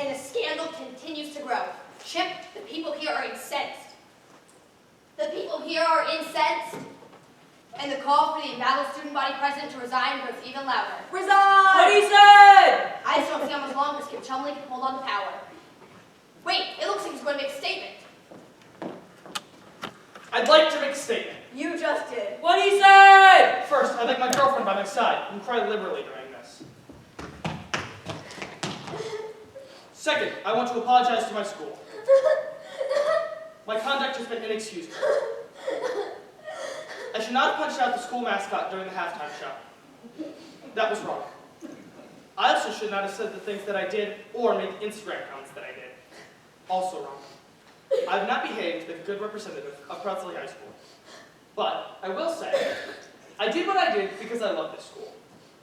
and the scandal continues to grow. Chip, the people here are incensed. The people here are incensed. And the call for the embattled student body president to resign grows even louder. Resign! What he said! I just don't see how much longer Skip Chumley can hold on to power. Wait, it looks like he's going to make a statement. I'd like to make a statement. You just did. What he said! First, I'd like my girlfriend by my side and cry liberally during this. Second, I want to apologize to my school. My conduct has been inexcusable. I should not have punched out the school mascot during the halftime show. That was wrong. I also should not have said the things that I did or made the Instagram comments that I did. Also wrong. I have not behaved like a good representative of Proudsville High School. But I will say, I did what I did because I love this school.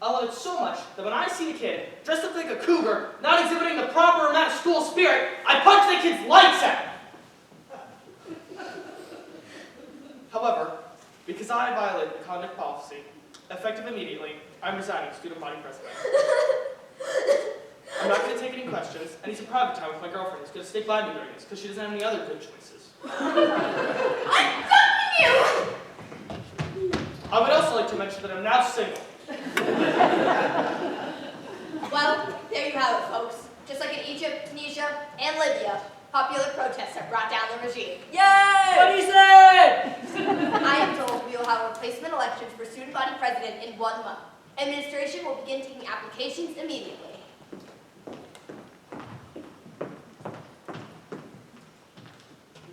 I love it so much that when I see a kid dressed up like a cougar, not exhibiting the proper amount of school spirit, I punch the kid's lights out. However, because I violated the conduct policy, effective immediately, I'm resigning student body president. I'm not going to take any questions. I need some private time with my girlfriend who's going to stick by me during this because she doesn't have any other good choices. I'm done with you! I would also like to mention that I'm now single. Well, there you have it, folks. Just like in Egypt, Tunisia, and Libya, popular protests have brought down the regime. Yay! What he said! I am told we will have replacement elections for student body president in 1 month. Administration will begin taking applications immediately.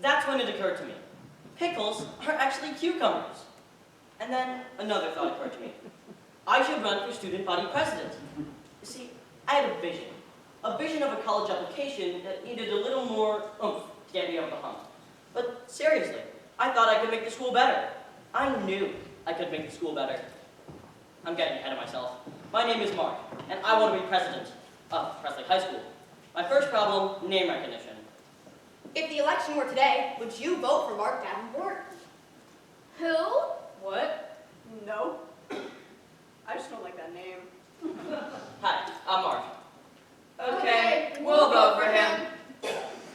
That's when it occurred to me. Pickles are actually cucumbers. And then another thought occurred to me. I should run for student body president. You see, I had a vision. A vision of a college application that needed a little more oomph to get me over the hump. But seriously, I thought I could make the school better. I knew I could make the school better. I'm getting ahead of myself. My name is Mark, and I want to be president of Proudsville High School. My first problem, name recognition. If the election were today, would you vote for Mark Davenport? Who? What? No. I just don't like that name. Hi, I'm Mark. Okay, we'll vote for him.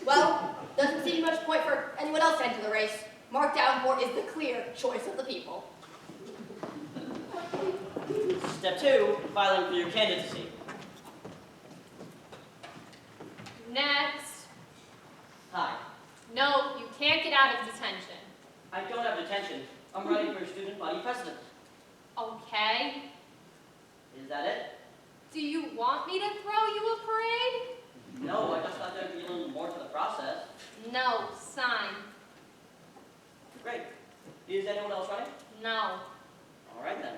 Well, doesn't seem much point for anyone else to enter the race. Mark Davenport is the clear choice of the people. Step 2, filing for your candidacy. Next. Hi, No, you can't get out of detention. I don't have detention. I'm running for student body president. Okay. Is that it? Do you want me to throw you a parade? No, I just thought there'd be a little more to the process. No, sign. Great. Is anyone else running? No. All right then.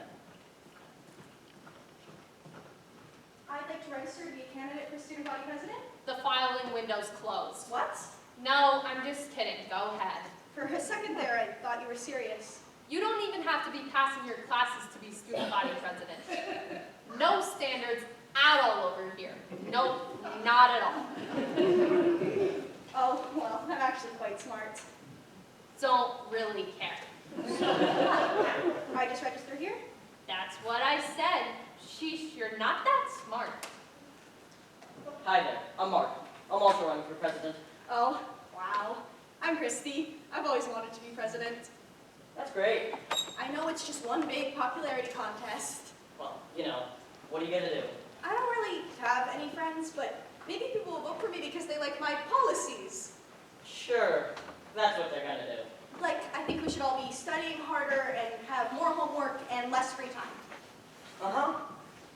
I'd like to register to be a candidate for student body president. The filing window's closed. What? No, I'm just kidding. Go ahead. For a second there, I thought you were serious. You don't even have to be passing your classes to be student body president. No standards at all over here. Nope, not at all. Oh, well, I'm actually quite smart. Don't really care. I just register here? That's what I said. Sheesh, you're not that smart. Hi there, I'm Mark. I'm also running for president. Oh, wow. I'm Christy. I've always wanted to be president. That's great. I know it's just one big popularity contest. Well, you know, what are you gonna do? I don't really have any friends, but maybe people will vote for me because they like my policies. Sure, that's what they're gonna do. Like, I think we should all be studying harder and have more homework and less free time. Uh-huh.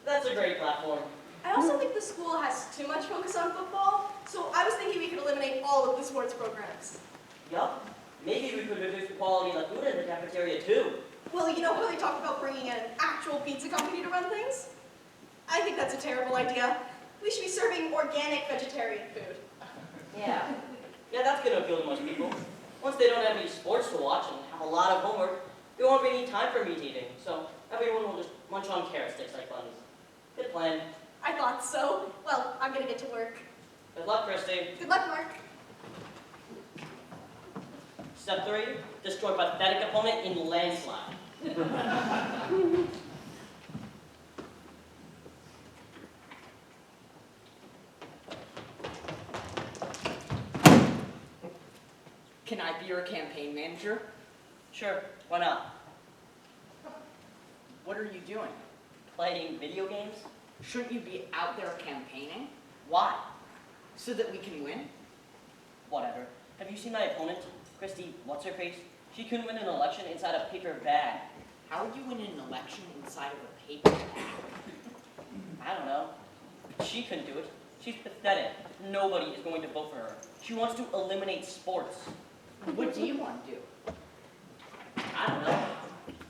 That's a great platform. I also think the school has too much focus on football, so I was thinking we could eliminate all of the sports programs. Yup. Maybe we could reduce the quality of the food in the cafeteria too. Well, you know how they talked about bringing in an actual pizza company to run things? I think that's a terrible idea. We should be serving organic vegetarian food. Yeah. Yeah, that's gonna appeal to most people. Once they don't have any sports to watch and have a lot of homework, there won't be any time for meat eating, so everyone will just munch on carrot sticks like bunnies. Good plan. I thought so. Well, I'm gonna get to work. Good luck, Christy. Good luck, Mark. Step 3, destroy pathetic opponent in landslide. Can I be your campaign manager? Sure, why not? What are you doing? Playing video games? Shouldn't you be out there campaigning Why? so that we can win? Whatever. Have you seen my opponent, Christy What's-Her-Face? She couldn't win an election inside a paper bag. How would you win an election inside of a paper bag? I don't know. She couldn't do it. She's pathetic. Nobody is going to vote for her. She wants to eliminate sports. What do you want to do? I don't know.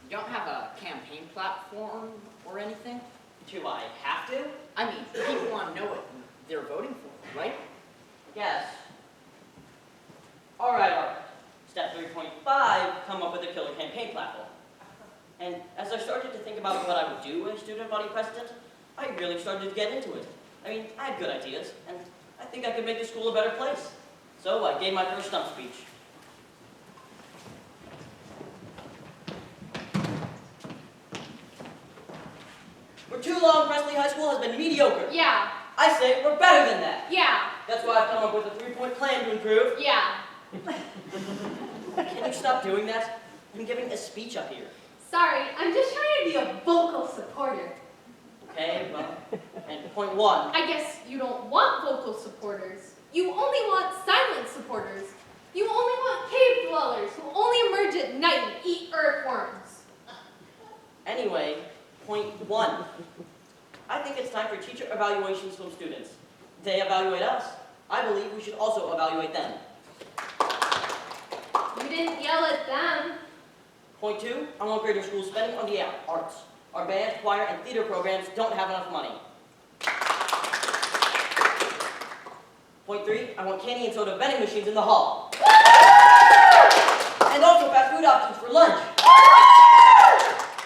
You don't have a campaign platform or anything? Do I have to? I mean, people want to know what they're voting for, right? Yes. All right. Step 3.5, come up with a killer campaign platform. And as I started to think about what I would do as student body president, I really started to get into it. I mean, I had good ideas, and I think I could make the school a better place. So I gave my first stump speech. For too long, Presley High School has been mediocre. Yeah, I say we're better than that. yeah, That's why I've come up with a 3-point plan to improve. yeah. Can you stop doing that? I'm giving a speech up here. Sorry, I'm just trying to be a vocal supporter. Okay, well, and point 1. I guess you don't want vocal supporters. You only want silent supporters. You only want cave dwellers who only emerge at night and eat earthworms. Anyway, point 1. I think it's time for teacher evaluations from students. They evaluate us. I believe we should also evaluate them. You didn't yell at them. Point 2, I want greater school spending on the arts. Our band, choir, and theater programs don't have enough money. Point 3, I want candy and soda vending machines in the hall. And also fast food options for lunch.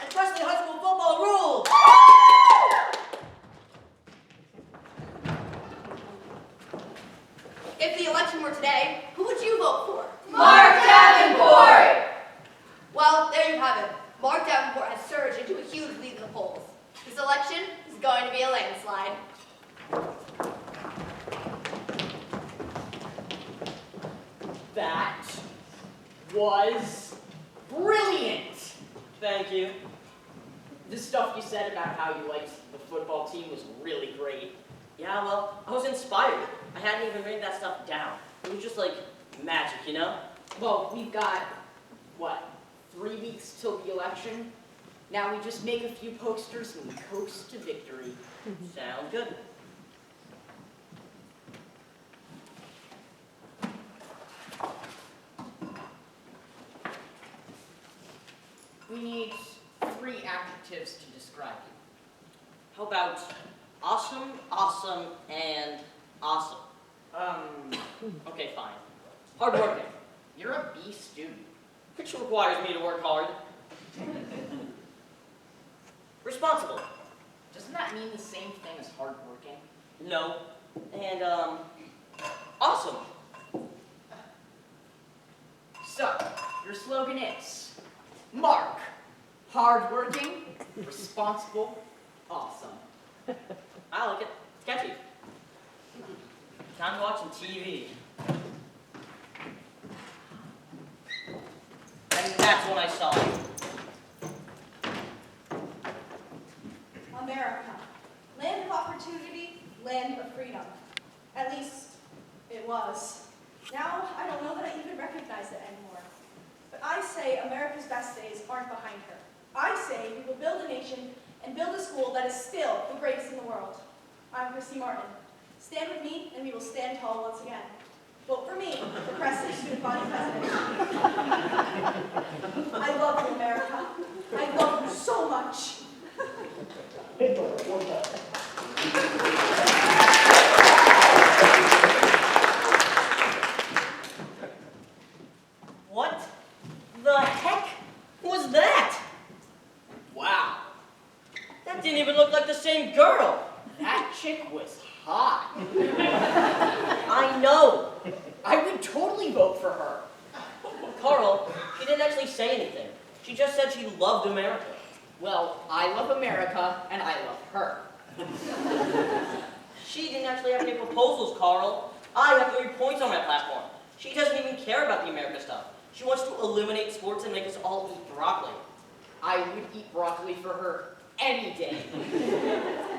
And Presley High School football rules. If the election were today, who would you vote for? Mark Davenport! Well, there you have it. Mark Davenport has surged into a huge lead in the polls. This election is going to be a landslide. That was brilliant! Thank you. The stuff you said about how you liked the football team was really great. Yeah, well, I was inspired. I hadn't even written that stuff down. It was just like magic, you know? Well, we've got, what, 3 weeks till the election? Now we just make a few posters and coast to victory. Sounds good. We need 3 adjectives to describe you. How about awesome, awesome, and awesome? Okay, fine. Hardworking, You're a B student. which requires me to work hard. Responsible, Doesn't that mean the same thing as hardworking? no. And, awesome. So, your slogan is, Mark, hardworking, responsible, awesome. I like it. It's catchy. Time to watch some TV. And that's when I saw it. America. Land of opportunity, land of freedom. At least, it was. Now, I don't know that I even recognize it anymore. But I say America's best days aren't behind her. I say we will build a nation and build a school that is still the greatest in the world. I'm Christy Martin. Stand with me, and we will stand tall once again. Vote for me for Presley Student Body President. I love you, America. I love you so much. What the heck was that? Wow, That didn't even look like the same girl. that chick was hot. I know. I would totally vote for her. Carl, she didn't actually say anything. She just said she loved America. Well, I love America, and I love her. She didn't actually have any proposals, Carl. I have 3 points on my platform. She doesn't even care about the America stuff. She wants to eliminate sports and make us all eat broccoli. I would eat broccoli for her any day.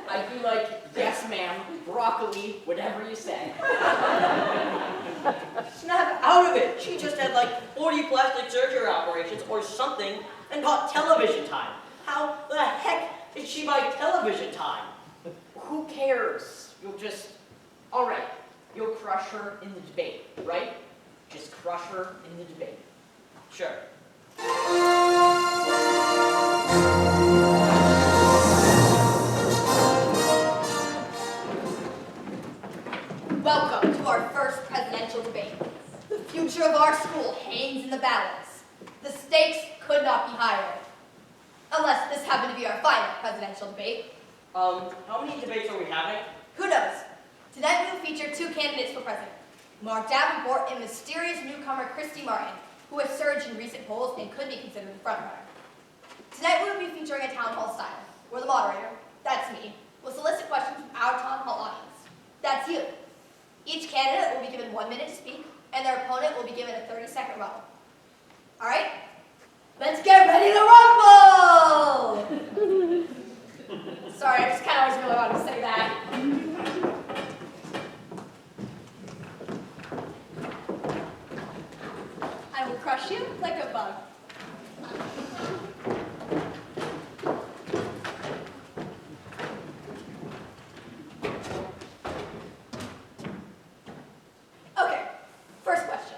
I'd be like, yes ma'am, broccoli, whatever you say. Snap out of it. She just had like 40 plastic surgery operations or something and got television time. How the heck did she buy television time? Who cares? All right, you'll crush her in the debate, right? Just crush her in the debate. Sure. Welcome to our first presidential debate. The future of our school hangs in the balance. The stakes could not be higher. Unless this happened to be our final presidential debate. How many debates are we having? Who knows? Tonight we will feature two candidates for president. Mark Davenport and mysterious newcomer Christy Martin, who has surged in recent polls and could be considered the frontrunner. Tonight we will be featuring a town hall style, where the moderator, that's me, will solicit questions from our town hall audience. That's you. Each candidate will be given 1 minute to speak, and their opponent will be given a 30-second rebuttal. All right? Let's get ready to rumble! Sorry, I just kind of always really wanted to say that. I will crush you like a bug. Okay, first question.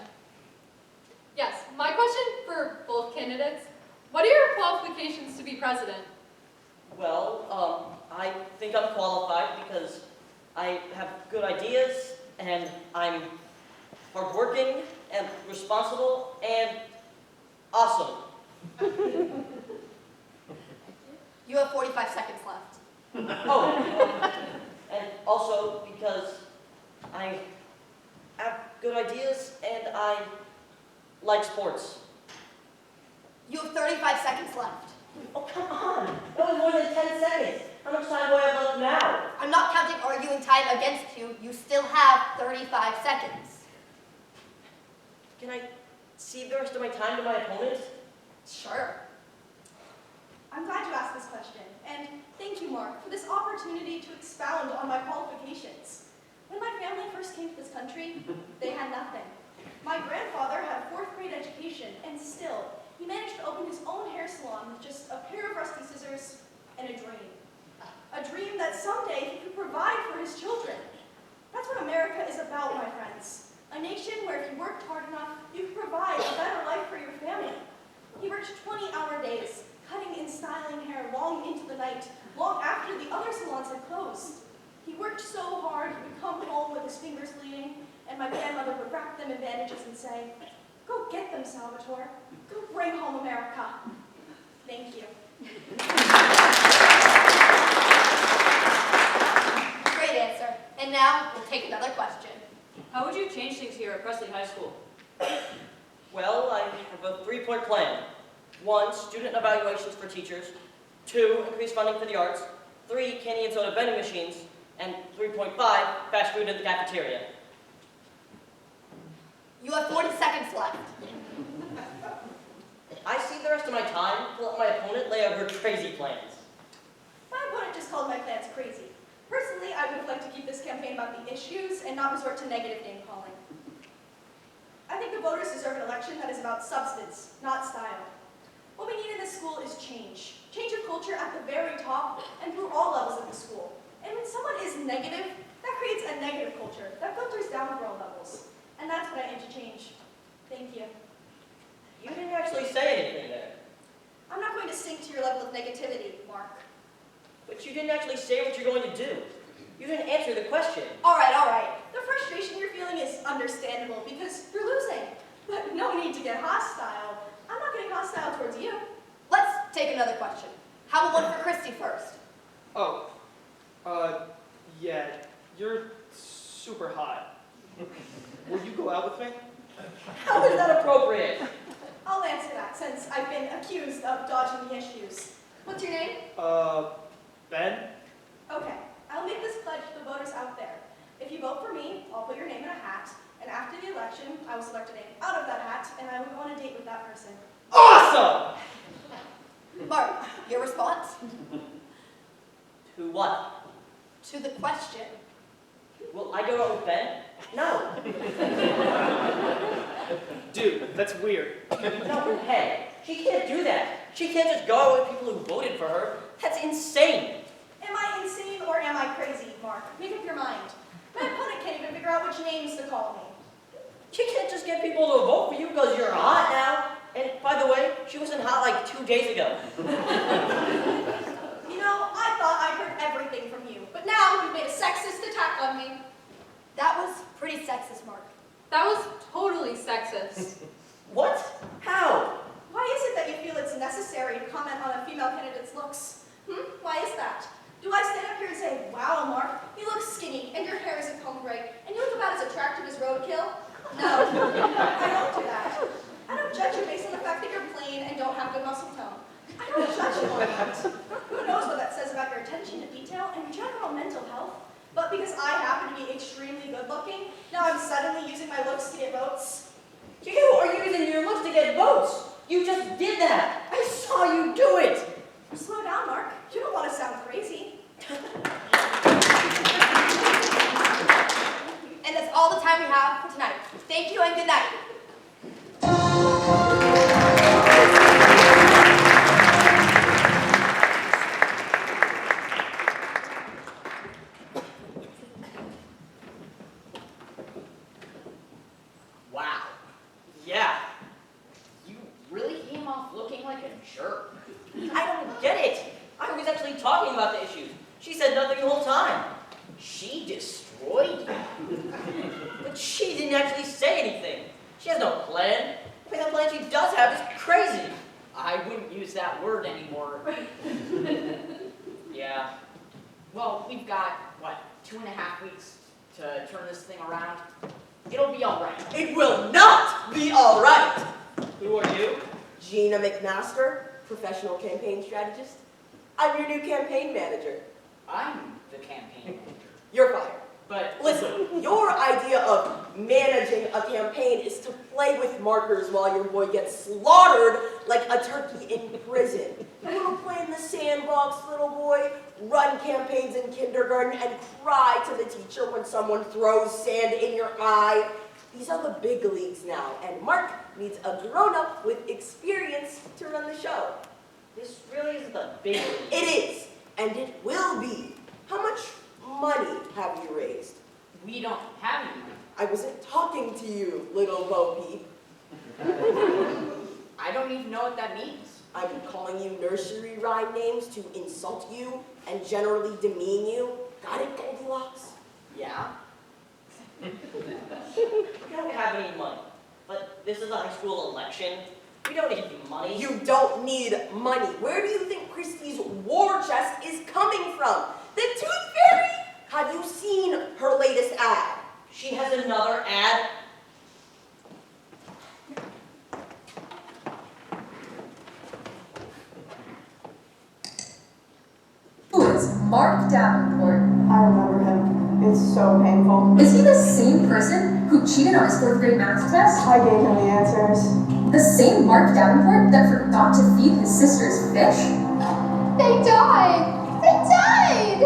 Yes, my question for both candidates. What are your qualifications to be president? Well, I think I'm qualified because I have good ideas and I'm hardworking and responsible and awesome. You have 45 seconds left. Oh, and also because I have good ideas and I like sports. You have 35 seconds left. Oh, come on. That was more than 10 seconds. How much time do I have left now? I'm not counting arguing time against you. You still have 35 seconds. Can I cede the rest of my time to my opponent? Sure. I'm glad you asked this question, and thank you, Mark, for this opportunity to expound on my qualifications. When my family first came to this country, they had nothing. My grandfather had a 4th grade education, and still, he managed to open his own hair salon with just a pair of rusty scissors and a dream. A dream that someday he could provide for his children. That's what America is about, my friends. A nation where if you worked hard enough, you could provide a better life for your family. He worked 20-hour days, cutting and styling hair long into the night, long after the other salons had closed. He worked so hard, he would come home with his fingers bleeding, and my grandmother would wrap them in bandages and say, "Go get them, Salvatore. Go bring home America." Thank you. Great answer. And now we'll take another question. How would you change things here at Presley High School? Well, I have a 3-point plan. 1, student evaluations for teachers. 2, increase funding for the arts. 3, candy and soda vending machines. And 3.5, fast food in the cafeteria. You have 40 seconds left. I see the rest of my time to let my opponent lay out her crazy plans. My opponent just called my plans crazy. Personally, I would have liked to keep this campaign about the issues and not resort to negative name-calling. I think the voters deserve an election that is about substance, not style. What we need in this school is change. Change of culture at the very top and through all levels of the school. And when someone is negative, that creates a negative culture that filters down through all levels. And that's what I aim to change. Thank you. You didn't actually say anything there. I'm not going to sink to your level of negativity, Mark. But you didn't actually say what you're going to do. You didn't answer the question. All right. The frustration you're feeling is understandable because you're losing. But no need to get hostile. I'm not getting hostile towards you. Let's take another question. How about one for Christy first? Oh, yeah, you're super hot. Will you go out with me? How is that appropriate? I'll answer that since I've been accused of dodging the issues. What's your name? Ben? Okay, I'll make this pledge to the voters out there. If you vote for me, I'll put your name in a hat, And after the election, I was selected out of that hat, and I would go on a date with that person. Awesome! Mark, your response To what? to the question. Will I go out with Ben? No. Dude, that's weird. No, hey, she can't do that. She can't just go out with people who voted for her. That's insane. Am I insane or am I crazy, Mark? Make up your mind. My opponent can't even figure out which names to call me. She can't just get people to vote for you because you're hot now. And by the way, she wasn't hot like 2 days ago. You know, I thought I heard everything from you, but now you've made a sexist attack on me. That was pretty sexist, Mark. That was totally sexist. What? How? Why is it that you feel it's necessary to comment on a female candidate's looks? Why is that? Do I stand up here and say, wow, Mark, you look skinny and your hair isn't combed right and you look about as attractive as roadkill? No, I don't do that. I don't judge you based on the fact that you're plain and don't have good muscle tone. I don't judge you on that. Who knows what that says about your attention to detail and your general mental health? But because I happen to be extremely good looking, now I'm suddenly using my looks to get votes. You are using your looks to get votes. You just did that. I saw you do it. Slow down, Mark. You don't want to sound crazy. And that's all the time we have for tonight. Thank you and good night. Wow. Yeah. You really came off looking like a jerk. I don't get it. I was actually talking about the issues. She said nothing the whole time. She destroyed you. But she didn't actually say anything. She has no plan. I mean, the plan she does have is crazy. I wouldn't use that word anymore. Yeah. Well, we've got, what, 2.5 weeks to turn this thing around? It'll be all right. It will not be all right. Who are you? Gina McMaster, professional campaign strategist. I'm your new campaign manager. I'm the campaign manager. You're fired. But Listen, your idea of managing a campaign is to play with markers while your boy gets slaughtered like a turkey in prison. You want to play in the sandbox, little boy, run campaigns in kindergarten, and cry to the teacher when someone throws sand in your eye. These are the big leagues now, and Mark needs a grown-up with experience to run the show. This really isn't the big league. It is, and it will be. How much money have you raised? we don't have any money. I wasn't talking to you, little Bo Peep. I don't even know what that means. I'm calling you nursery rhyme names to insult you and generally demean you. Got it, Goldilocks? Yeah? We don't have any money, but this is a high school election. We don't need money. You don't need money. Where do you think Christie's war chest is coming from? The Tooth Fairy? Have you seen her latest ad? She has another ad. Who is Mark Davenport? I remember him. It's so painful. Is he the same person who cheated on his 4th grade math test? I gave him the answers. The same Mark Davenport that forgot to feed his sister's fish? They died! They died!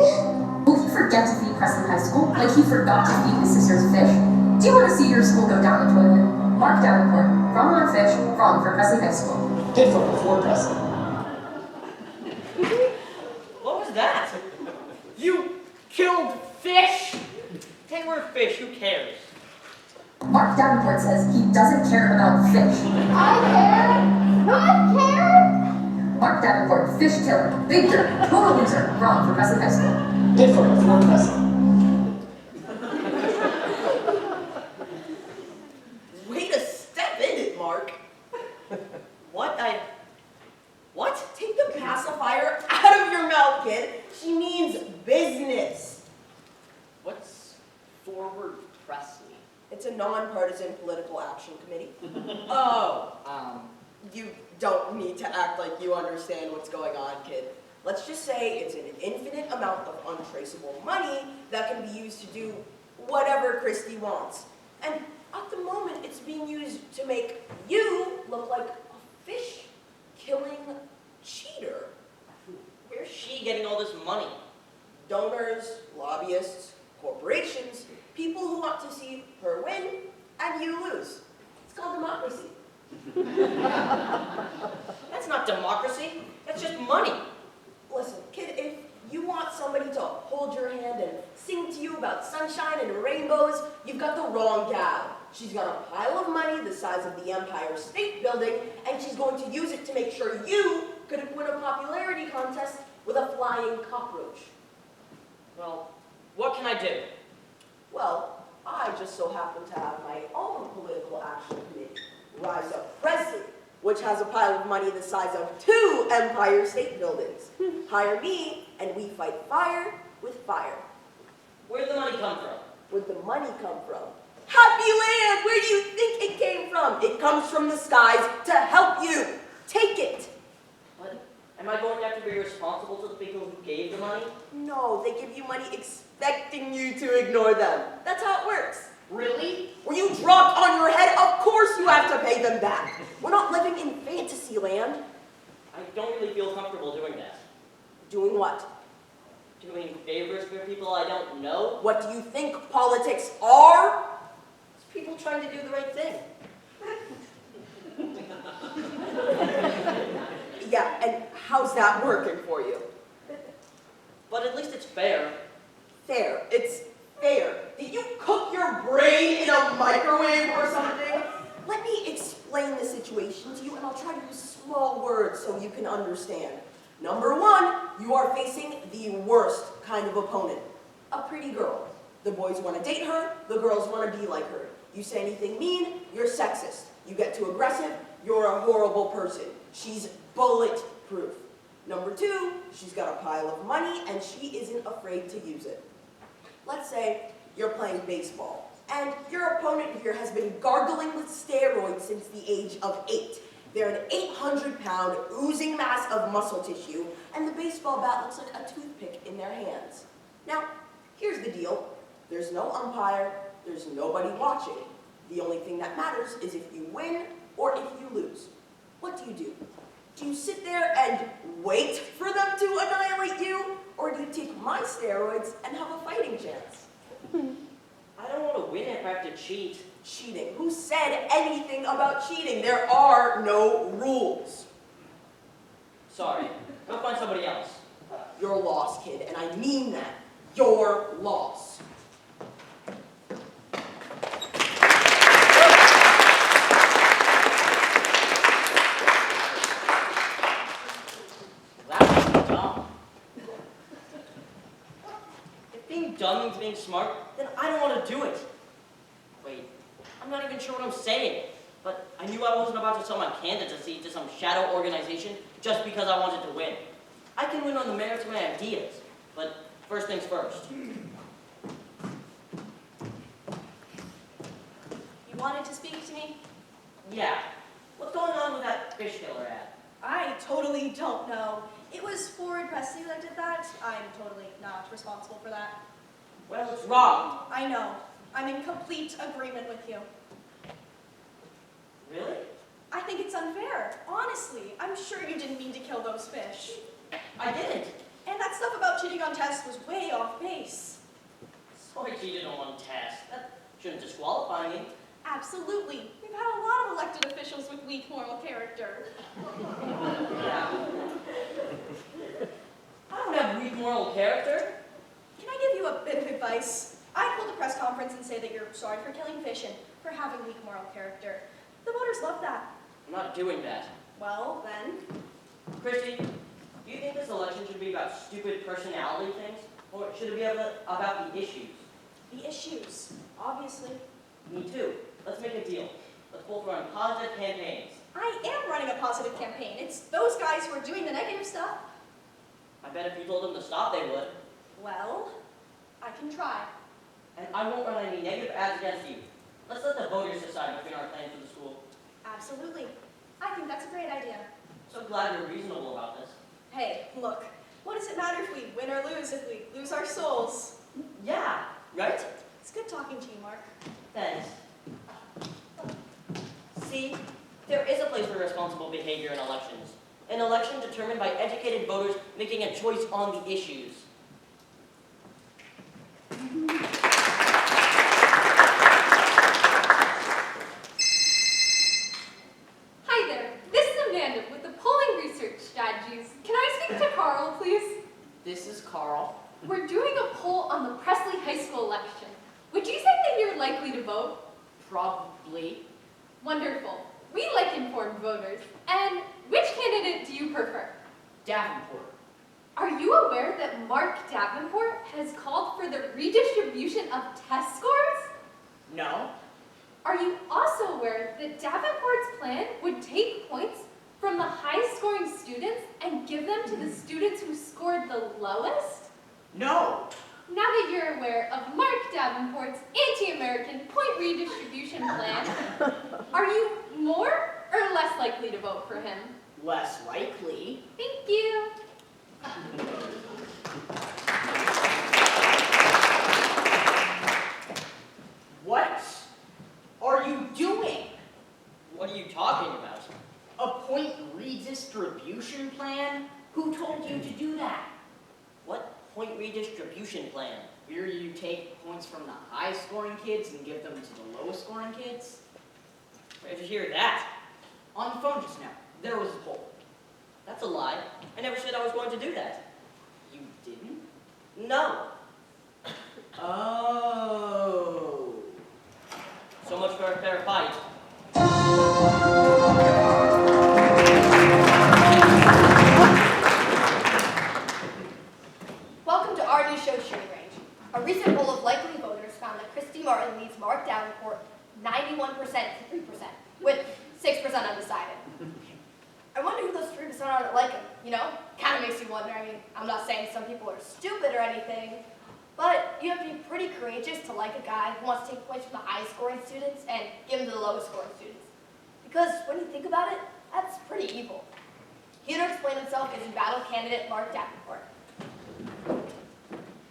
Will he forget to feed Presley High School like he forgot to feed his sister's fish? Do you want to see your school go down the toilet? Mark Davenport, wrong on fish, wrong for Presley High School. Did for before Presley. What was that? You killed fish? They were fish, who cares? Mark Davenport says he doesn't care about fish. I care! I care! Mark Davenport, fish killer, big jerk, total loser, wrong for Presley High School. Did for before Presley. Way to step in it, Mark. What? What? Take the pacifier out of your mouth, kid. She means business. What's Forward Presley? It's a nonpartisan political action committee. Oh, You don't need to act like you understand what's going on, kid. Let's just say it's an infinite amount of untraceable money that can be used to do whatever Christie wants. And At the moment, it's being used to make you look like a fish-killing cheater. Where's she getting all this money? Donors, lobbyists, corporations, people who want to see her win and you lose. It's called democracy. That's not democracy. That's just money. Listen, kid, if you want somebody to hold your hand and sing to you about sunshine and rainbows, you've got the wrong gal. She's got a pile of money the size of the Empire State Building, and she's going to use it to make sure you could win a popularity contest with a flying cockroach. Well, what can I do? Well, I just so happen to have my own political action committee, Rise Up Presley, which has a pile of money the size of 2 Empire State Buildings. Hire me, and we fight fire with fire. Where'd the money come from? Where'd the money come from? Happy Land! Where do you think it came from? It comes from the skies to help you. Take it. But am I going to have to be responsible to the people who gave the money? No, they give you money expecting you to ignore them. That's how it works. Really? Were you dropped on your head? Of course you have to pay them back. We're not living in fantasy land. I don't really feel comfortable doing that. Doing what? Doing favors for people I don't know? What do you think politics are? It's people trying to do the right thing. Yeah, and how's that working for you? But at least it's fair. Fair. It's fair. Did you cook your brain in a microwave or something? Let me explain the situation to you, and I'll try to use small words so you can understand. Number 1, you are facing the worst kind of opponent. A pretty girl. The boys want to date her, the girls want to be like her. You say anything mean, you're sexist. You get too aggressive, you're a horrible person. She's bulletproof. Number 2, she's got a pile of money and she isn't afraid to use it. Let's say you're playing baseball and your opponent here has been gargling with steroids since the age of 8. They're an 800-pound oozing mass of muscle tissue, and the baseball bat looks like a toothpick in their hands. Now, here's the deal. There's no umpire, there's nobody watching. The only thing that matters is if you win or if you lose. What do? Do you sit there and wait for them to annihilate you? Or do you take my steroids and have a fighting chance? I don't want to win if I have to cheat. Cheating? Who said anything about cheating? There are no rules. Sorry. Go find somebody else. You're lost, kid, and I mean that. You're lost. That's dumb. If being dumb means being smart, then I don't want to do it. Wait, I'm not even sure what I'm saying. But I knew I wasn't about to sell my candidacy to some shadow organization just because I wanted to win. I can win on the merits of my ideas, but first things first. You wanted to speak to me? Yeah, what's going on with that fish killer ad? I totally don't know. It was Forward Presley that did that. I'm totally not responsible for that. Well, it's wrong. I know. I'm in complete agreement with you. Really? I think it's unfair. Honestly, I'm sure you didn't mean to kill those fish. I didn't. And that stuff about cheating on tests was way off base. So I cheated on one test. That shouldn't disqualify me. Absolutely. We've had a lot of elected officials with weak moral character. Yeah. I don't have weak moral character. Can I give you a bit of advice? I'd hold a press conference and say that you're sorry for killing fish and for having weak moral character. The voters love that. I'm not doing that. Well, then, Christy, do you think this election should be about stupid personality things? Or should it be about the issues? the issues, obviously. Me too. Let's make a deal. Let's both run positive campaigns. I am running a positive campaign. It's those guys who are doing the negative stuff. I bet if you told them to stop, they would. Well, I can try. And I won't run any negative ads against you. Let's let the voters decide between our plans for the school. Absolutely. I think that's a great idea. So glad you're reasonable about this. Hey, look, what does it matter if we win or lose if we lose our souls? Yeah, right? It's good talking to you, Mark. Thanks. See, there is a place for responsible behavior in elections. An election determined by educated voters making a choice on the issues. Hi there, this is Amanda with the Polling Research Strategies. Can I speak to Carl, please? This is Carl. We're doing a poll on the Presley High School election. Would you say that you're likely to vote? Probably. Wonderful. We like informed voters. And which candidate do you prefer? Davenport. Are you aware that Mark Davenport has called for the redistribution of test scores? No. Are you also aware that Davenport's plan would take points from the high-scoring students and give them to the students who scored the lowest? No. Now that you're aware of Mark Davenport's anti-American point redistribution plan, are you more or less likely to vote for him? Less likely. Thank you. What are you doing? What are you talking about? A point redistribution plan? Who told you to do that? What point redistribution plan? Where you take points from the high-scoring kids and give them to the low-scoring kids? Where'd you hear that? On the phone just now, there was a poll. That's a lie. I never said I was going to do that. You didn't? No. Oh. So much for a fair fight. Welcome to our new show, Shooting Range. A recent poll of likely voters found that Christy Martin leads Mark Davenport 91% to 3%, with 6% undecided. I wonder who those 3% are that like him, you know? Kind of makes you wonder. I mean, I'm not saying some people are stupid or anything, but you have to be pretty courageous to like a guy who wants to take points from the high-scoring students and give them to the lowest-scoring students. Because when you think about it, that's pretty evil. Here to explain himself is embattled candidate Mark Davenport.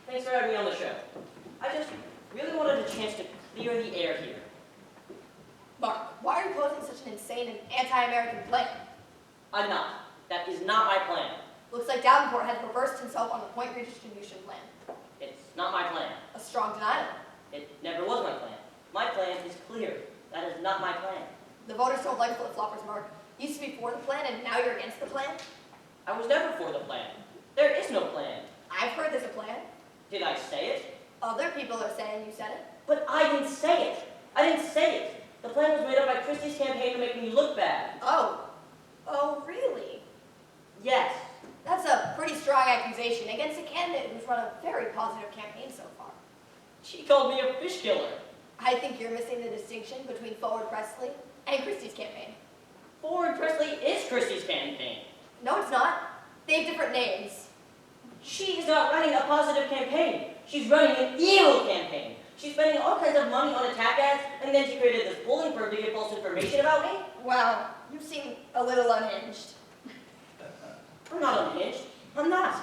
Thanks for having me on the show. I just really wanted a chance to clear the air here. Mark, why are you posing such an insane and anti-American plan? I'm not. That is not my plan. Looks like Davenport has reversed himself on the point redistribution plan. It's not my plan. A strong denial. It never was my plan. My plan is clear. That is not my plan. The voters don't like flip-floppers, Mark. You used to be for the plan, and now you're against the plan? I was never for the plan. There is no plan. I've heard there's a plan. Did I say it? Other people are saying you said it. But I didn't say it. I didn't say it. The plan was made up by Christie's campaign to make me look bad. Oh. Oh, really? Yes. That's a pretty strong accusation against a candidate who's run a very positive campaign so far. She called me a fish killer. I think you're missing the distinction between Forward Presley and Christie's campaign. Forward Presley is Christie's campaign. No, it's not. They have different names. She is not running a positive campaign. She's running an evil campaign. She's spending all kinds of money on attack ads, and then she created this polling firm to get false information about me. Wow, you seem a little unhinged. I'm not unhinged. I'm not.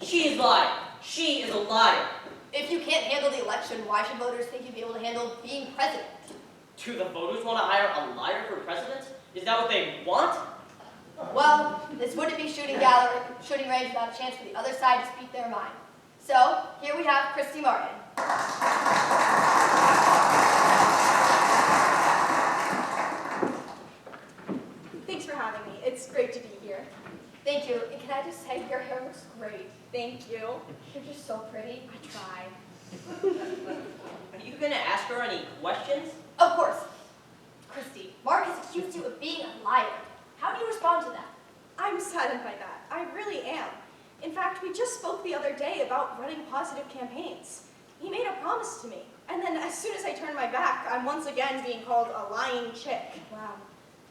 She is lying. She is a liar. If you can't handle the election, why should voters think you'd be able to handle being president? Do the voters want to hire a liar for president? Is that what they want? Well, this wouldn't be shooting range without a chance for the other side to speak their mind. So, here we have Christy Martin. Thanks for having me. It's great to be here. Thank you. And can I just say, your hair looks great. Thank you. You're just so pretty. I try. Are you going to ask her any questions? Of course. Christy, Mark has accused you of being a liar. How do you respond to that? I'm saddened by that. I really am. In fact, we just spoke the other day about running positive campaigns. He made a promise to me. And then as soon as I turn my back, I'm once again being called a lying chick. Wow.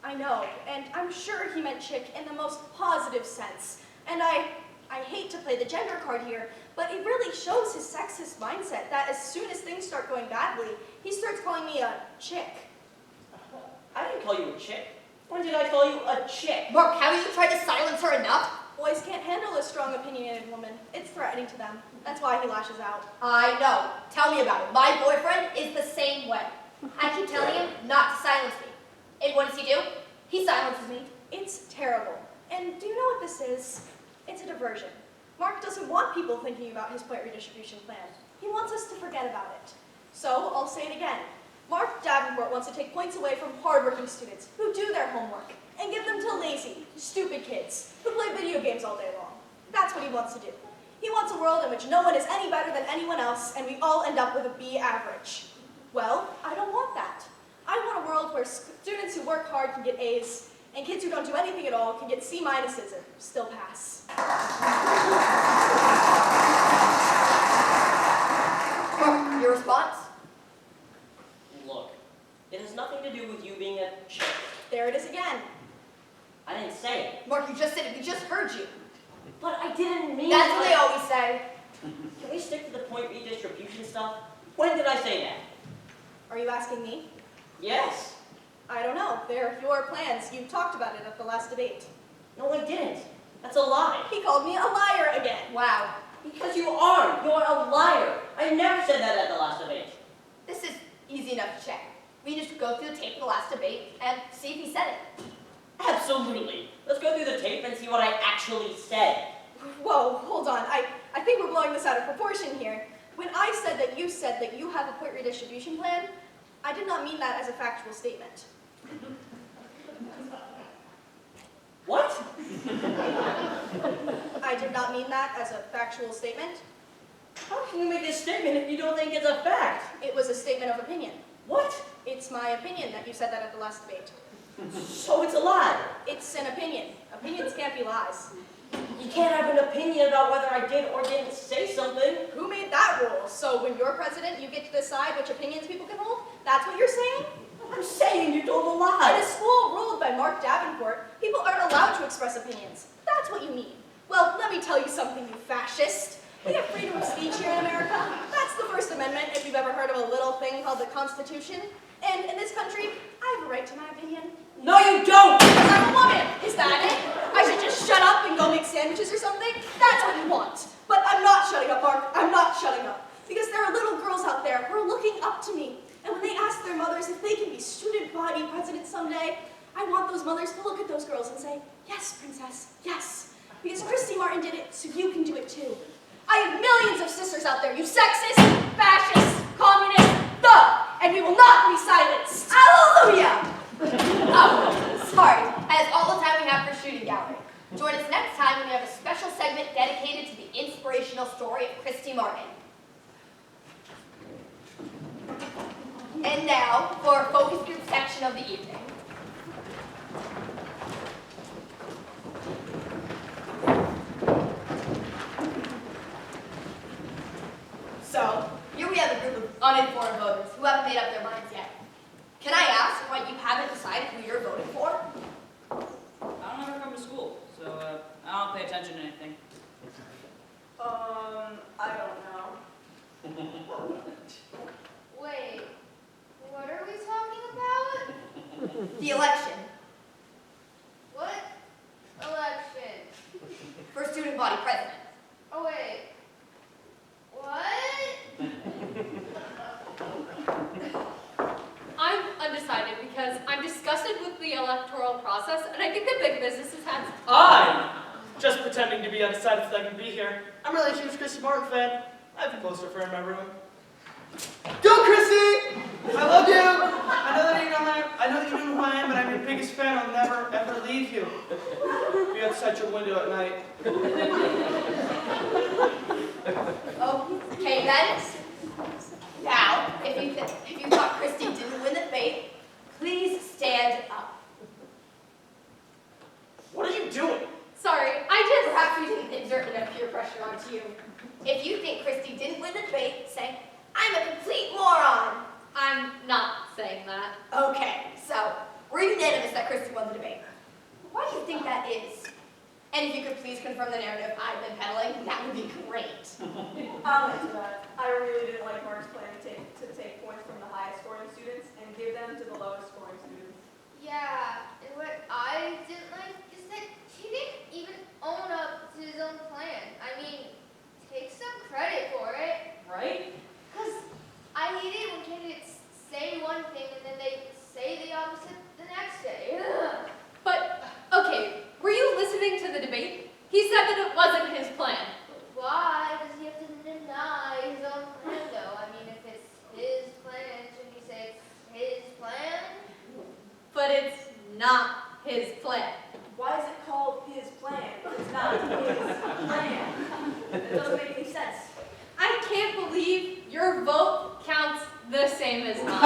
I know, and I'm sure he meant chick in the most positive sense. And I hate to play the gender card here, but it really shows his sexist mindset that as soon as things start going badly, he starts calling me a chick. I didn't call you a chick. When did I call you a chick? Mark, haven't you tried to silence her enough? Boys can't handle a strong, opinionated woman. It's threatening to them. That's why he lashes out. I know. Tell me about it. My boyfriend is the same way. I keep telling him not to silence me. And what does he do? He silences me. It's terrible. And do you know what this is? It's a diversion. Mark doesn't want people thinking about his point redistribution plan. He wants us to forget about it. So I'll say it again. Mark Davenport wants to take points away from hardworking students who do their homework and give them to lazy, stupid kids who play video games all day long. That's what he wants to do. He wants a world in which no one is any better than anyone else and we all end up with a B average. Well, I don't want that. I want a world where students who work hard can get A's and kids who don't do anything at all can get C minuses and still pass. Mark, your response? Look, it has nothing to do with you being a chick. There it is again. I didn't say it. Mark, you just said it. We just heard you. But I didn't mean That's it. what they always say. Can we stick to the point redistribution stuff? When did I say that? Are you asking me? Yes. I don't know. They're your plans. You talked about it at the last debate. No, I didn't. That's a lie. He called me a liar again. Wow. Because you are. You're a liar. I never said that at the last debate. This is easy enough to check. We just go through the tape of the last debate and see if he said it. Absolutely. Let's go through the tape and see what I actually said. Whoa, hold on. I think we're blowing this out of proportion here. When I said that you have a point redistribution plan, I did not mean that as a factual statement. What? I did not mean that as a factual statement. How can you make a statement if you don't think it's a fact? It was a statement of opinion. What? It's my opinion that you said that at the last debate. So it's a lie. It's an opinion. Opinions can't be lies. You can't have an opinion about whether I did or didn't say something. Who made that rule? So when you're president, you get to decide which opinions people can hold? That's what you're saying? I'm saying you told a In lie. a school ruled by Mark Davenport, people aren't allowed to express opinions. That's what you mean. Well, let me tell you something, you fascist. We have freedom of speech here in America. That's the First Amendment, if you've ever heard of a little thing called the Constitution. And in this country, I have a right to my opinion. No, you don't. Because I'm a woman. Is that it? I should just shut up and go make sandwiches or something? That's what you want. But I'm not shutting up, Mark. I'm not shutting up. Because there are little girls out there who are looking up to me. And when they ask their mothers if they can be student body president someday, I want those mothers to look at those girls and say, yes, princess, yes. Because Christy Martin did it, so you can do it too. I have millions of sisters out there, you sexist, fascist, communist, thug, and we will not be silenced. Hallelujah! Oh, sorry. That is all the time we have for Shooting Gallery. Join us next time when we have a special segment dedicated to the inspirational story of Christy Martin. And now for our focus group section of the evening. So, here we have a group of uninformed voters who haven't made up their minds yet. Can I ask why you haven't decided who you're voting for? I don't ever come to school, so I don't pay attention to anything. I don't know. Wait, what are we talking about? The election What election? for student body president. Oh wait, what? I'm undecided because I'm disgusted with the electoral process, and I think that big businesses have. I'm just pretending to be undecided so I can be here. I'm really a huge Christy Martin fan. I have a poster for him in my room. Go, Chrissy! I love you! I know that you know who I am, but I'm your biggest fan. I'll never, ever leave you. Be outside your window at night. Okay then. Now, if you thought Christy didn't win the debate, please stand up. What are you doing? Sorry, Perhaps we didn't exert enough peer pressure onto you. If you think Christy didn't win the debate, say, I'm a complete moron. I'm not saying that. Okay, so we're unanimous that Christy won the debate. Why do you think that is? And if you could please confirm the narrative I've been peddling, that would be great. I'll answer that. I really didn't like Mark's plan to take points from the highest scoring students and give them to the lowest scoring students. Yeah, and what I didn't like is that he didn't even own up to his own plan. I mean, take some credit for it. Right? Because I hate it when candidates say one thing and then they say the opposite the next wasn't his plan. Why does he have to deny his own plan, though? I mean, if it's his plan, shouldn't he say it's his plan? But it's not his plan. Why is it called his plan if it's not his plan? It doesn't make any sense. I can't believe your vote counts the same as mine.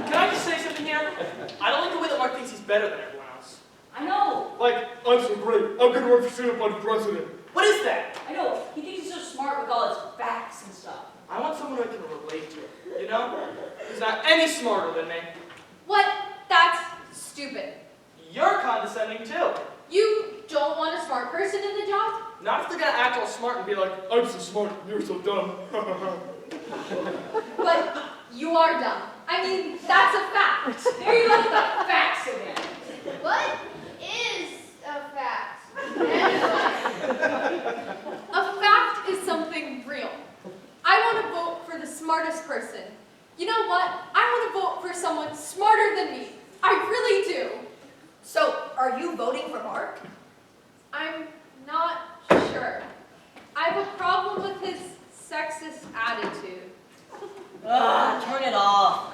Can I just say something here? I don't like the way that Mark thinks he's better than everyone else. I know. Like, I'm so great. I'm gonna run for student body president. What is that? I know. He thinks he's so smart with all his facts and stuff. I want someone I can relate to. You know? Who's not any smarter than me. What? That's stupid. You're condescending too. You don't want a smart person in the job? Not if they're gonna act all smart and be like, I'm so smart, you're so dumb. But you are dumb. I mean, that's a fact. There you go with the facts again. What is a fact? Anyway. A fact is something real. I want to vote for the smartest person. You know what? I want to vote for someone smarter than me. I really do. So, are you voting for Mark? I'm not sure. I have a problem with his sexist attitude. Turn it off.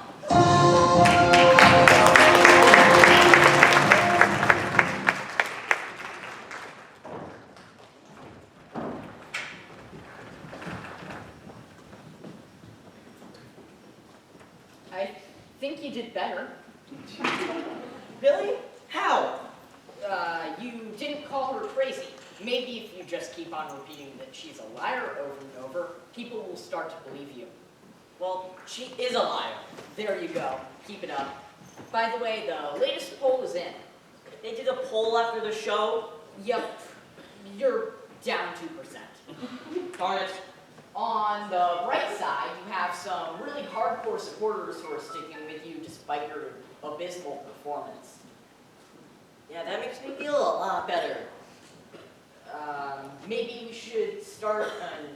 I think you did better. Really? How? You didn't call her crazy. Maybe if you just keep on repeating that she's a liar over and over, people will start to believe you. Well, she is a liar. There you go. Keep it up. By the way, the latest poll is in. They did a poll after the show. Yep, you're down 2%. Darn it. On the bright side, you have some really hardcore supporters who are sticking with you despite your abysmal performance. Yeah, that makes me feel a lot better. Maybe we should start an